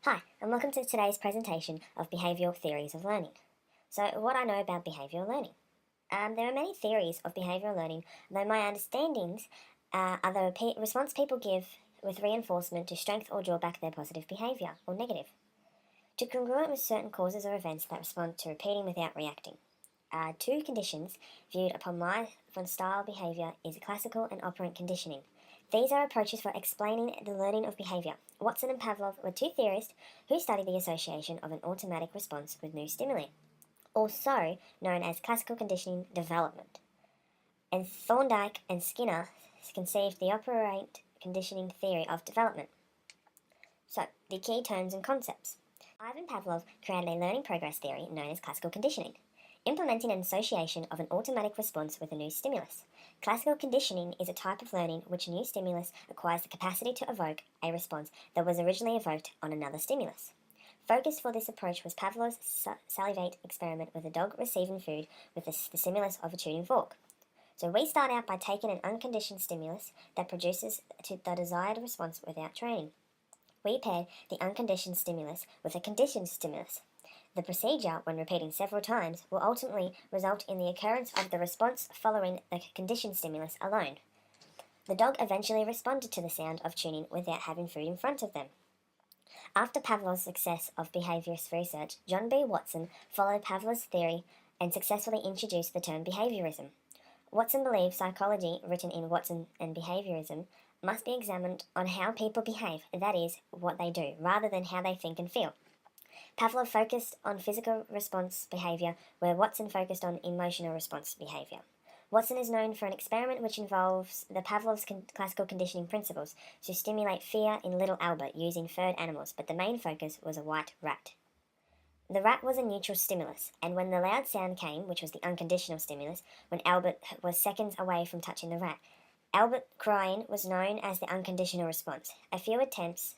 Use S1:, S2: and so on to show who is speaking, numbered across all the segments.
S1: Hi, and welcome to today's presentation of behavioural theories of learning. So, what I know about behavioural learning. There are many theories of behavioural learning, though my understandings are the response people give with reinforcement to strengthen or draw back their positive behaviour, or negative, to congruent with certain causes or events that respond to repeating without reacting. Two conditions viewed upon my style behaviour is classical and operant conditioning. These are approaches for explaining the learning of behaviour. Watson and Pavlov were two theorists who studied the association of an automatic response with new stimuli, also known as classical conditioning development. And Thorndike and Skinner conceived the operant conditioning theory of development. So, the key terms and concepts. Ivan Pavlov created a learning progress theory known as classical conditioning, implementing an association of an automatic response with a new stimulus. Classical conditioning is a type of learning which a new stimulus acquires the capacity to evoke a response that was originally evoked on another stimulus. Focus for this approach was Pavlov's salivate experiment with a dog receiving food with the stimulus of a tuning fork. So we start out by taking an unconditioned stimulus that produces the desired response without training. We pair the unconditioned stimulus with a conditioned stimulus. The procedure, when repeating several times, will ultimately result in the occurrence of the response following the conditioned stimulus alone. The dog eventually responded to the sound of tuning without having food in front of them. After Pavlov's success of behaviourist research, John B. Watson followed Pavlov's theory and successfully introduced the term behaviourism. Watson believed psychology, written in Watson and Behaviourism, must be examined on how people behave, that is, what they do, rather than how they think and feel. Pavlov focused on physical response behaviour, where Watson focused on emotional response behaviour. Watson is known for an experiment which involves the Pavlov's classical conditioning principles to stimulate fear in little Albert using furred animals, but the main focus was a white rat. The rat was a neutral stimulus, and when the loud sound came, which was the unconditional stimulus, when Albert was seconds away from touching the rat, Albert crying was known as the unconditional response. A few attempts,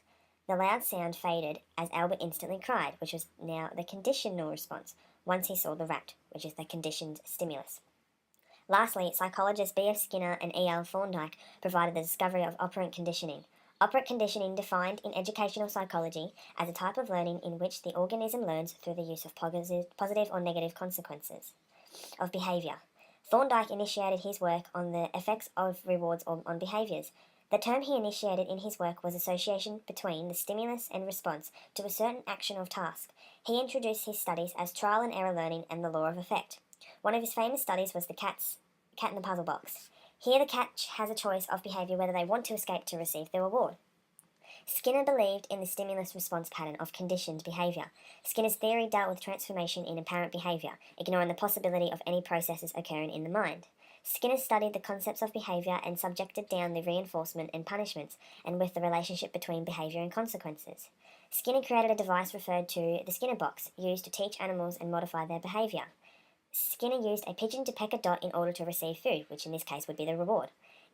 S1: the loud sound faded as Albert instantly cried, which was now the conditional response, once he saw the rat, which is the conditioned stimulus. Lastly, psychologists B.F. Skinner and E.L. Thorndike provided the discovery of operant conditioning. Operant conditioning defined in educational psychology as a type of learning in which the organism learns through the use of positive or negative consequences of behaviour. Thorndike initiated his work on the effects of rewards on behaviours. The term he initiated in his work was association between the stimulus and response to a certain action or task. He introduced his studies as trial and error learning and the law of effect. One of his famous studies was the cat in the puzzle box. Here the cat has a choice of behaviour whether they want to escape to receive the reward. Skinner believed in the stimulus-response pattern of conditioned behaviour. Skinner's theory dealt with transformation in apparent behaviour, ignoring the possibility of any processes occurring in the mind. Skinner studied the concepts of behaviour and subjected down the reinforcement and punishments, and with the relationship between behaviour and consequences. Skinner created a device referred to the Skinner box, used to teach animals and modify their behaviour. Skinner used a pigeon to peck a dot in order to receive food, which in this case would be the reward.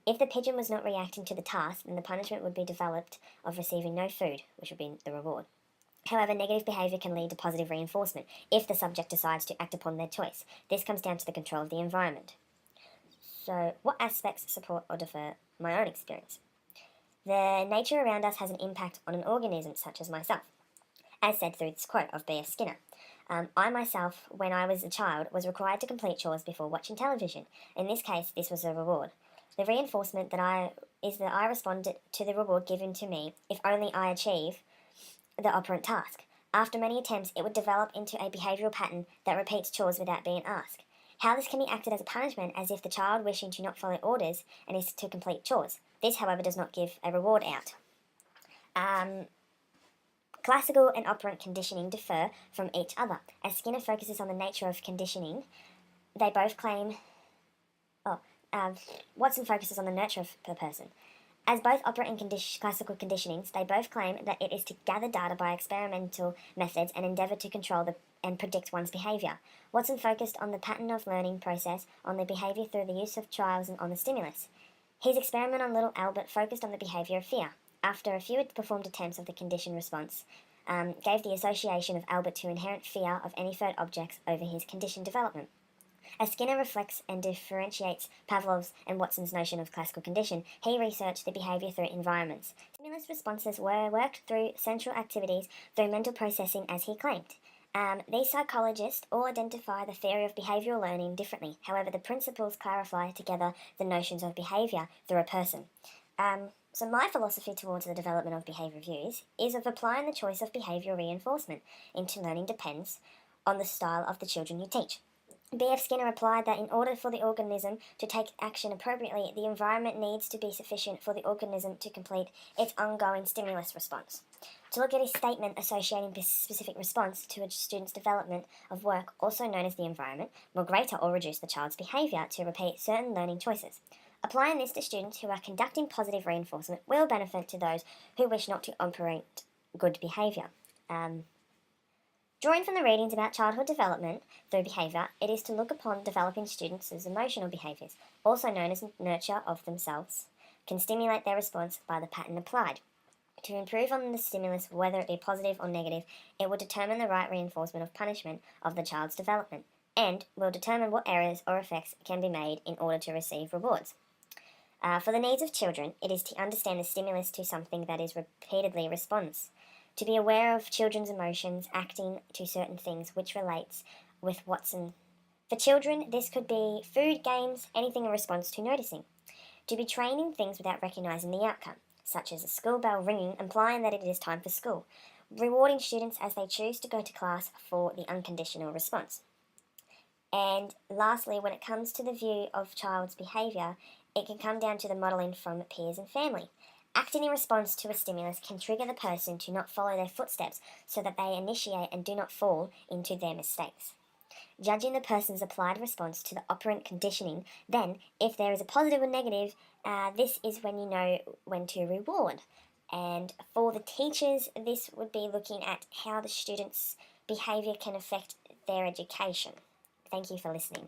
S1: If the pigeon was not reacting to the task, then the punishment would be developed of receiving no food, which would be the reward. However, negative behaviour can lead to positive reinforcement if the subject decides to act upon their choice. This comes down to the control of the environment. So, what aspects support or defer my own experience? The nature around us has an impact on an organism such as myself, as said through this quote of B.F. Skinner. I myself, when I was a child, was required to complete chores before watching television. In this case, this was a reward. The reinforcement that I responded to the reward given to me if only I achieve the operant task. After many attempts, it would develop into a behavioural pattern that repeats chores without being asked. How this can be acted as a punishment, as if the child wishing to not follow orders and is to complete chores. This, however, does not give a reward out. Classical and operant conditioning differ from each other. As Skinner focuses on the nature of conditioning, they both claim... Watson focuses on the nurture of the person. As both operant and classical conditionings, they both claim that it is to gather data by experimental methods and endeavour to control and predict one's behaviour. Watson focused on the pattern of learning process, on the behaviour through the use of trials and on the stimulus. His experiment on little Albert focused on the behaviour of fear. After a few performed attempts of the conditioned response, gave the association of Albert to inherent fear of any furred objects over his conditioned development. As Skinner reflects and differentiates Pavlov's and Watson's notion of classical condition, he researched the behaviour through environments. Stimulus responses were worked through central activities through mental processing, as he claimed. These psychologists all identify the theory of behavioural learning differently. However, the principles clarify together the notions of behaviour through a person. So my philosophy towards the development of behaviour views is of applying the choice of behavioural reinforcement into learning depends on the style of the children you teach. B.F. Skinner replied that in order for the organism to take action appropriately, the environment needs to be sufficient for the organism to complete its ongoing stimulus response. To look at his statement associating this specific response to a student's development of work, also known as the environment, will greater or reduce the child's behaviour to repeat certain learning choices. Applying this to students who are conducting positive reinforcement will benefit to those who wish not to operate good behaviour. Drawing from the readings about childhood development through behaviour, it is to look upon developing students as emotional behaviours, also known as nurture of themselves, can stimulate their response by the pattern applied. To improve on the stimulus, whether it be positive or negative, it will determine the right reinforcement of punishment of the child's development, and will determine what errors or effects can be made in order to receive rewards. For the needs of children, it is to understand the stimulus to something that is repeatedly response. To be aware of children's emotions, acting to certain things which relates with Watson. For children, this could be food, games, anything in response to noticing. To be trained in things without recognising the outcome, such as a school bell ringing, implying that it is time for school. Rewarding students as they choose to go to class for the unconditional response. And lastly, when it comes to the view of child's behaviour, it can come down to the modelling from peers and family. Acting in response to a stimulus can trigger the person to not follow their footsteps so that they initiate and do not fall into their mistakes. Judging the person's applied response to the operant conditioning, then, if there is a positive or negative, this is when you know when to reward. And for the teachers, this would be looking at how the students' behaviour can affect their education. Thank you for listening.